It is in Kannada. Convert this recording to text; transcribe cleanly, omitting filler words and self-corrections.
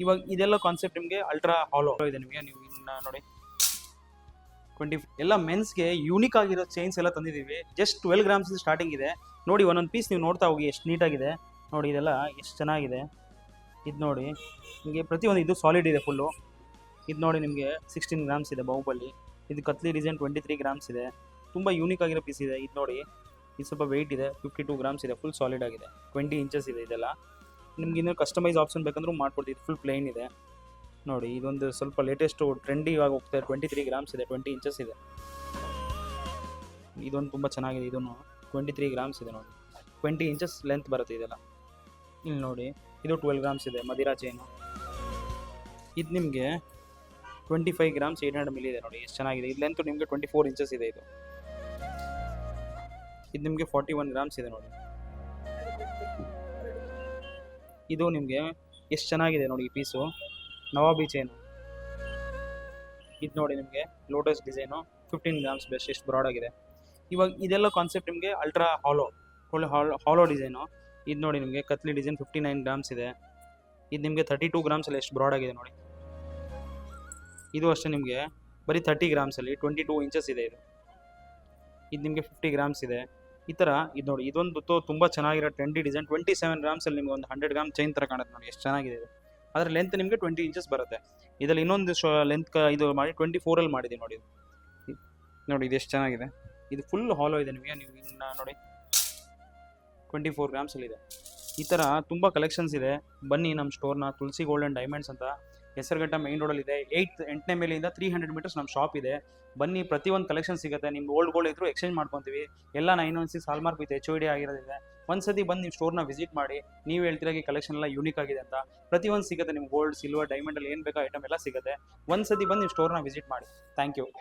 ಇವಾಗ ಇದೆಲ್ಲ ಕಾನ್ಸೆಪ್ಟ್ ನಿಮಗೆ ಅಲ್ಟ್ರಾ ಹಾಲೋ ಇದೆ ನಿಮಗೆ. ನೀವು ಇನ್ನ ನೋಡಿ 20 ಎಲ್ಲ ಮೆನ್ಸ್ಗೆ ಯೂನಿಕ್ ಆಗಿರೋ ಚೈನ್ಸ್ ಎಲ್ಲ ತಂದಿದ್ದೀವಿ. ಜಸ್ಟ್ 12 ಗ್ರಾಮ್ಸ್ ಸ್ಟಾರ್ಟಿಂಗ್ ಇದೆ ನೋಡಿ. ಒಂದೊಂದು ಪೀಸ್ ನೀವು ನೋಡ್ತಾ ಹೋಗಿ ಎಷ್ಟು ನೀಟಾಗಿದೆ ನೋಡಿ. ಇದೆಲ್ಲ ಎಷ್ಟು ಚೆನ್ನಾಗಿದೆ. ಇದು ನೋಡಿ ನಿಮಗೆ ಪ್ರತಿಯೊಂದು ಇದು ಸಾಲಿಡ್ ಇದೆ ಫುಲ್ಲು. ಇದು ನೋಡಿ ನಿಮಗೆ 16 ಗ್ರಾಮ್ಸ್ ಇದೆ ಬಾಹುಬಲಿ. ಇದು ಕತ್ಲಿ ಡಿಸೈನ್ 23 ಗ್ರಾಮ್ಸ್ ಇದೆ. ತುಂಬ ಯೂನಿಕ್ ಆಗಿರೋ ಪೀಸ್ ಇದೆ. ಇದು ನೋಡಿ ಇದು ಸ್ವಲ್ಪ ವೆಯ್ಟ್ ಇದೆ, 52 ಗ್ರಾಮ್ಸ್ ಇದೆ. ಫುಲ್ ಸಾಲಿಡ್ ಆಗಿದೆ, 20 ಇಂಚಸ್ ಇದೆ. ಇದೆಲ್ಲ ನಿಮ್ಗೆ ಇನ್ನೂ ಕಸ್ಟಮೈಸ್ ಆಪ್ಷನ್ ಬೇಕಂದ್ರೂ ಮಾಡ್ಕೊಡ್ತೀವಿ. ಫುಲ್ ಪ್ಲೇನ್ ಇದೆ ನೋಡಿ. ಇದೊಂದು ಸ್ವಲ್ಪ ಲೇಟೆಸ್ಟು ಟ್ರೆಂಡಿ ಇವಾಗ ಹೋಗ್ತಾ ಇದೆ. 23 ಗ್ರಾಮ್ಸ್ ಇದೆ, 20 ಇಂಚಸ್ ಇದೆ. ಇದೊಂದು ತುಂಬ ಚೆನ್ನಾಗಿದೆ. ಇದನ್ನು 23 ಗ್ರಾಮ್ಸ್ ಇದೆ ನೋಡಿ, 20 ಇಂಚಸ್ ಲೆಂತ್ ಬರುತ್ತೆ ಇದೆಲ್ಲ. ಇಲ್ಲಿ ನೋಡಿ ಇದು 12 ಗ್ರಾಮ್ಸ್ ಇದೆ ಮದಿರಾ ಚೈನು. ಇದು ನಿಮಗೆ 25 ಗ್ರಾಮ್ಸ್ 800 ಮಿಲಿ ಇದೆ ನೋಡಿ, ಎಷ್ಟು ಚೆನ್ನಾಗಿದೆ. ಇದು ಲೆಂತ್ ನಿಮಗೆ 24 ಇಂಚಸ್ ಇದೆ. ಇದು ನಿಮಗೆ 41 ಗ್ರಾಮ್ಸ್ ಇದೆ ನೋಡಿ. ಇದು ನಿಮಗೆ ಎಷ್ಟು ಚೆನ್ನಾಗಿದೆ ನೋಡಿ ಈ ಪೀಸು, ನವಾಬಿ ಚೈನು. ಇದು ನೋಡಿ ನಿಮಗೆ ಲೋಟಸ್ ಡಿಸೈನು 15 ಗ್ರಾಮ್ಸ್ ಬೆಸ್ಟ್, ಎಷ್ಟು ಬ್ರಾಡ್ ಆಗಿದೆ. ಇವಾಗ ಇದೆಲ್ಲ ಕಾನ್ಸೆಪ್ಟ್ ನಿಮಗೆ ಅಲ್ಟ್ರಾ ಹಾಲೋ ಹಾಲೋ ಡಿಸೈನು. ಇದು ನೋಡಿ ನಿಮಗೆ ಕತ್ಲಿ ಡಿಸೈನ್ 59 ಗ್ರಾಮ್ಸ್ ಇದೆ. ಇದು ನಿಮಗೆ 32 ಗ್ರಾಮ್ಸಲ್ಲಿ ಎಷ್ಟು ಬ್ರಾಡ್ ಆಗಿದೆ ನೋಡಿ. ಇದು ಅಷ್ಟೇ ನಿಮಗೆ ಬರೀ 30 ಗ್ರಾಮ್ಸಲ್ಲಿ 22 ಇಂಚಸ್ ಇದೆ. ಇದು ನಿಮಗೆ 50 ಗ್ರಾಮ್ಸ್ ಇದೆ. ಈ ಥರ ಇದು ನೋಡಿ, ಇದೊಂದು ತುಂಬ ಚೆನ್ನಾಗಿರೋ ಟ್ರೆಂಡಿ ಡಿಸೈನ್ 27 ಗ್ರಾಮ್ಸಲ್ಲಿ ನಿಮಗೆ ಒಂದು 100 ಗ್ರಾಮ್ ಚೈನ್ ಥರ ಕಾಣುತ್ತೆ ನೋಡಿ, ಎಷ್ಟು ಚೆನ್ನಾಗಿದೆ ಇದು. ಅದರ ಲೆಂತ್ ನಿಮಗೆ 20 ಇಂಚಸ್ ಬರುತ್ತೆ. ಇದರಲ್ಲಿ ಇನ್ನೊಂದು ಲೆಂತ್ ಇದು ಮಾಡಿ 24ಅಲ್ಲಿ ಮಾಡಿದೆ ನೋಡಿ. ನೋಡಿ ಇದು ಎಷ್ಟು ಚೆನ್ನಾಗಿದೆ. ಇದು ಫುಲ್ ಹಾಲೋ ಇದೆ ನಿಮಗೆ. ನೀವು ಇನ್ನು ನೋಡಿ 24 ಗ್ರಾಮ್ಸಲ್ಲಿದೆ. ಈ ಥರ ತುಂಬ ಕಲೆಕ್ಷನ್ಸ್ ಇದೆ. ಬನ್ನಿ ನಮ್ಮ ಸ್ಟೋರ್ನ ತುಳಸಿ ಗೋಲ್ಡ್ ಆ್ಯಂಡ್ ಡೈಮಂಡ್ಸ್ ಅಂತ ಹೆಸರುಘಟ್ಟ ಮೈನ್ ರೋಡಲ್ಲಿದೆ. 8ನೇ ಮೇಲಿಂದ 300 ಮೀಟರ್ಸ್ ನಮ್ಮ ಶಾಪ್ ಇದೆ. ಬನ್ನಿ, ಪ್ರತಿಯೊಂದು ಕಲೆಕ್ಷನ್ ಸಿಗುತ್ತೆ. ನಿಮ್ಗೆ ಓಲ್ಡ್ ಗೋಲ್ಡ್ ಇದ್ರೂ ಎಕ್ಸ್ಚೇಂಜ್ ಮಾಡ್ಕೊತೀವಿ. ಎಲ್ಲ 916 ಹಾಲ್ಮಾರ್ಕ್ ವಿತ್ HOD ಆಗಿರೋದಿದೆ. ಒಂದ್ಸತಿ ಬಂದು ನೀವು ಸ್ಟೋರ್ನ ವಿಸಿಟ್ ಮಾಡಿ. ನೀವು ಹೇಳ್ತಿರಾಗಿ ಕಲೆಕ್ಷನ್ ಎಲ್ಲ ಯೂನಿಕ್ ಆಗಿದೆ ಅಂತ. ಪ್ರತಿಯೊಂದು ಸಿಗುತ್ತೆ ನಿಮ್ಗೆ, ಗೋಲ್ಡ್ ಸಿಲ್ವರ್ ಡೈಮಂಡಲ್ಲಿ ಏನು ಬೇಕೋ ಐಟಮ್ ಎಲ್ಲ ಸಿಗುತ್ತೆ. ಒಂದ್ಸತಿ ಬಂದು ನೀವು ಸ್ಟೋರ್ನ ವಿಸಿಟ್ ಮಾಡಿ. Thank you.